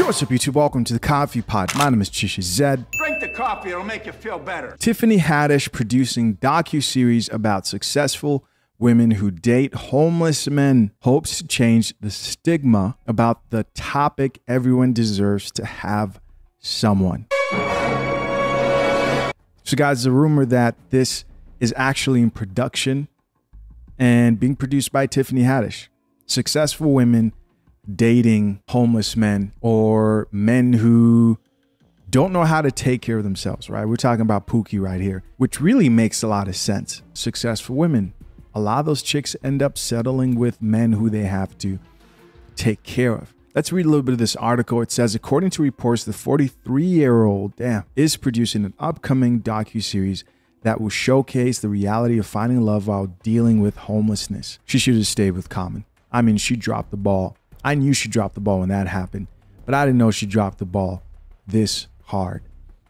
What's up, YouTube? Welcome to the Coffee Pod. My name is Chisha Zed. Drink the coffee, it'll make you feel better. Tiffany Haddish producing docu-series about successful women who date homeless men hopes to change the stigma about the topic. Everyone deserves to have someone. So guys, there's a rumor that this is actually in production and being produced by Tiffany Haddish. Successful women dating homeless men or men who don't know how to take care of themselves, right? We're talking about Pookie right here, which really makes a lot of sense. Successful women, a lot of those chicks end up settling with men who they have to take care of. Let's read a little bit of this article. It says, according to reports, the 43-year-old is producing an upcoming docuseries that will showcase the reality of finding love while dealing with homelessness. She should have stayed with Common. I mean, she dropped the ball. I knew she dropped the ball when that happened, but I didn't know she dropped the ball this hard,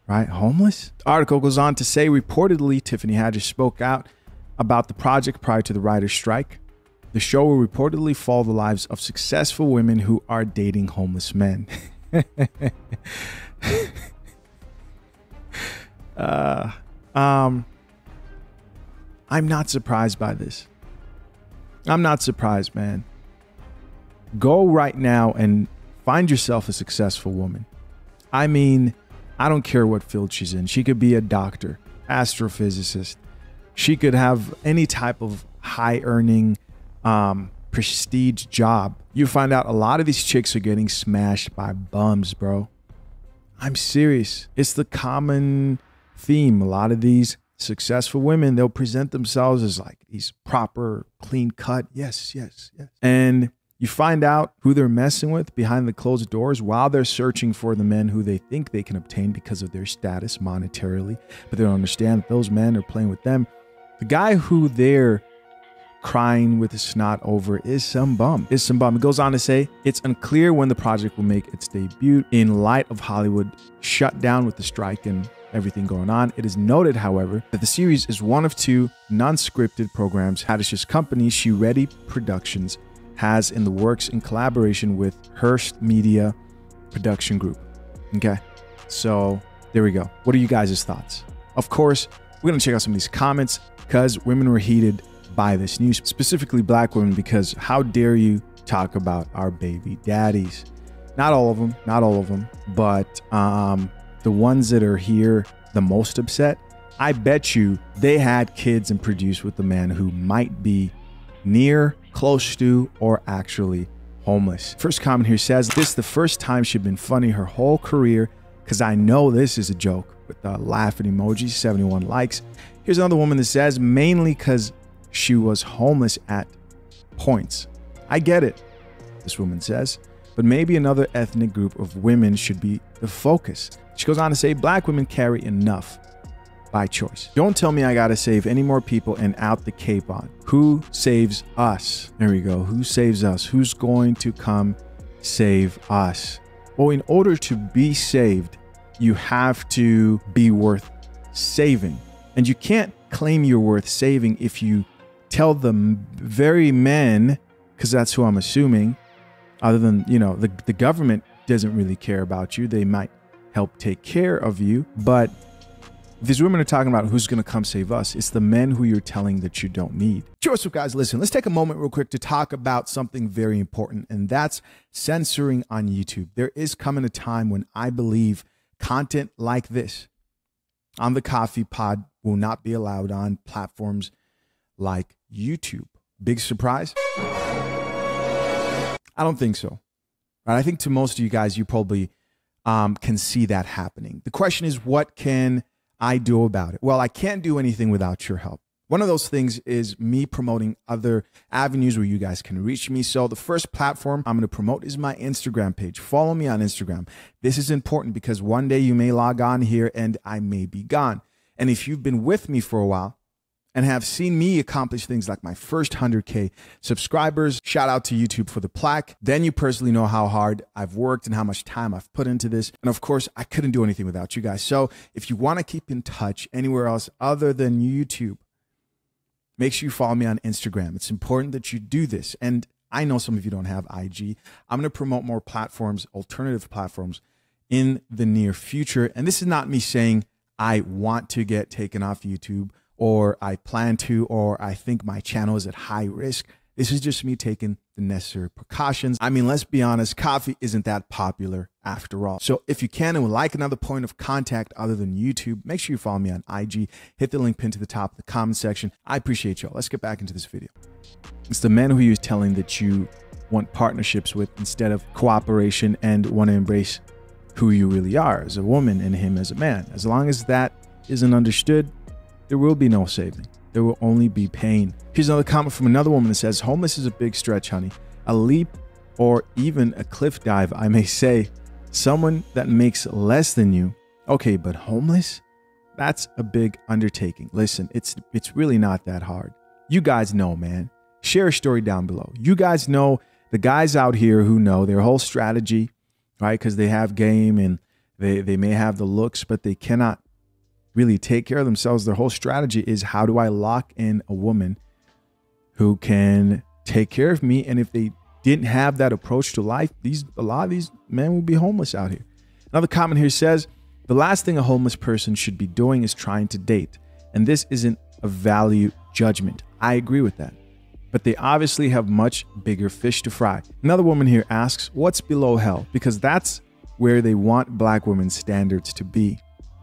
right? Homeless? The article goes on to say, reportedly, Tiffany Haddish spoke out about the project prior to the writer's strike. The show will reportedly follow the lives of successful women who are dating homeless men. I'm not surprised by this. I'm not surprised, man. Go right now and find yourself a successful woman. I mean, I don't care what field she's in. She could be a doctor, astrophysicist. She could have any type of high earning, prestige job. You find out a lot of these chicks are getting smashed by bums, bro. I'm serious. It's the common theme. A lot of these successful women, they'll present themselves as like these proper, clean cut. Yes, yes, yes. And you find out who they're messing with behind the closed doors while they're searching for the men who they think they can obtain because of their status monetarily. But they don't understand that those men are playing with them. The guy who they're crying with his snot over is some bum. It goes on to say, it's unclear when the project will make its debut in light of Hollywood shut down with the strike and everything going on. It is noted, however, that the series is one of two non-scripted programs Haddish's company, She Ready Productions, has in the works in collaboration with Hearst Media Production Group. Okay, so there we go. What are you guys' thoughts? Of course, we're gonna check out some of these comments because women were heated by this news, specifically black women, because how dare you talk about our baby daddies? Not all of them, but the ones that are here the most upset, I bet you they had kids and produced with the man who might be near, close to, or actually homeless. First comment here says, this is the first time she's been funny her whole career because I know this is a joke, with the laughing emoji, 71 likes. Here's another woman that says, mainly because she was homeless at points. I get it, this woman says, but maybe another ethnic group of women should be the focus. She goes on to say, black women carry enough by choice. Don't tell me I gotta save any more people and out the cape on. Who saves us? There we go. Who saves us? Who's going to come save us? Well, in order to be saved, you have to be worth saving. And you can't claim you're worth saving if you tell the very men, because that's who I'm assuming, other than, you know, the government doesn't really care about you. They might help take care of you, but these women are talking about who's going to come save us. It's the men who you're telling that you don't need. What's up, guys? Listen, let's take a moment real quick to talk about something very important, and that's censoring on YouTube. There is coming a time when I believe content like this on the Coffee Pod will not be allowed on platforms like YouTube. Big surprise? I don't think so. Right? I think to most of you guys, you probably can see that happening. The question is, what can I do about it? Well, I can't do anything without your help. One of those things is me promoting other avenues where you guys can reach me. So the first platform I'm going to promote is my Instagram page. Follow me on Instagram. This is important because one day you may log on here and I may be gone. And if you've been with me for a while and have seen me accomplish things like my first 100K subscribers, shout out to YouTube for the plaque, then you personally know how hard I've worked and how much time I've put into this. And of course, I couldn't do anything without you guys. So if you want to keep in touch anywhere else other than YouTube, make sure you follow me on Instagram. It's important that you do this. And I know some of you don't have IG. I'm going to promote more platforms, alternative platforms in the near future. And this is not me saying I want to get taken off YouTube, or I plan to, or I think my channel is at high risk. This is just me taking the necessary precautions. I mean, let's be honest, coffee isn't that popular after all. So if you can and would like another point of contact other than YouTube, make sure you follow me on IG. Hit the link pinned to the top of the comment section. I appreciate y'all. Let's get back into this video. It's the men who you're telling that you want partnerships with instead of cooperation and want to embrace who you really are as a woman and him as a man. As long as that isn't understood, there will be no saving. There will only be pain. Here's another comment from another woman that says, homeless is a big stretch, honey. A leap or even a cliff dive, I may say. Someone that makes less than you. Okay, but homeless? That's a big undertaking. Listen, it's really not that hard. You guys know, man. Share a story down below. You guys know, the guys out here who know their whole strategy, right? Because they have game and they may have the looks, but they cannot really take care of themselves. Their whole strategy is, how do I lock in a woman who can take care of me? And if they didn't have that approach to life, a lot of these men will be homeless out here. Another comment here says, the last thing a homeless person should be doing is trying to date. And this isn't a value judgment. I agree with that. But they obviously have much bigger fish to fry. Another woman here asks, what's below hell? Because that's where they want black women's standards to be.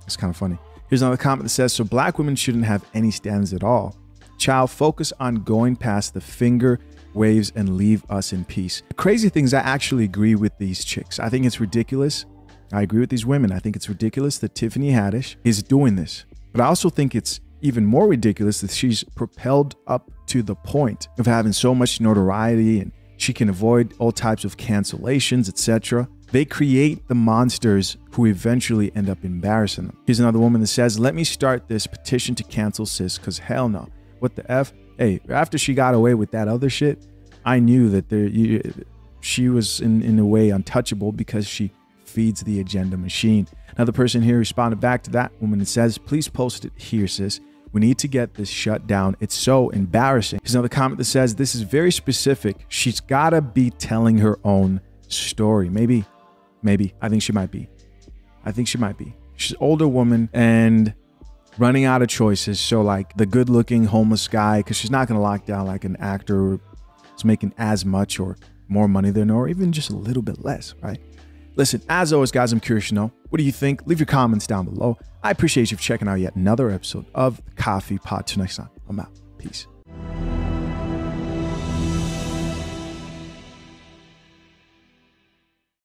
It's kind of funny. Here's another comment that says, so black women shouldn't have any standards at all. Child, focus on going past the finger waves and leave us in peace. The crazy thing is, I actually agree with these chicks. I think it's ridiculous. I agree with these women. I think it's ridiculous that Tiffany Haddish is doing this. But I also think it's even more ridiculous that she's propelled up to the point of having so much notoriety and she can avoid all types of cancellations, etc. They create the monsters who eventually end up embarrassing them. Here's another woman that says, let me start this petition to cancel sis, because hell no. What the F? Hey, after she got away with that other shit, I knew that she was in a way untouchable because she feeds the agenda machine. Another person here responded back to that woman and says, please post it here, sis. We need to get this shut down. It's so embarrassing. Here's another comment that says, this is very specific. She's gotta be telling her own story. Maybe. I think she might be. She's an older woman and running out of choices. So like the good looking homeless guy, because she's not going to lock down like an actor who's making as much or more money than her, or even just a little bit less, right? Listen, as always, guys, I'm curious to know, what do you think? Leave your comments down below. I appreciate you for checking out yet another episode of the Coffee Pod. Till next time, I'm out. Peace.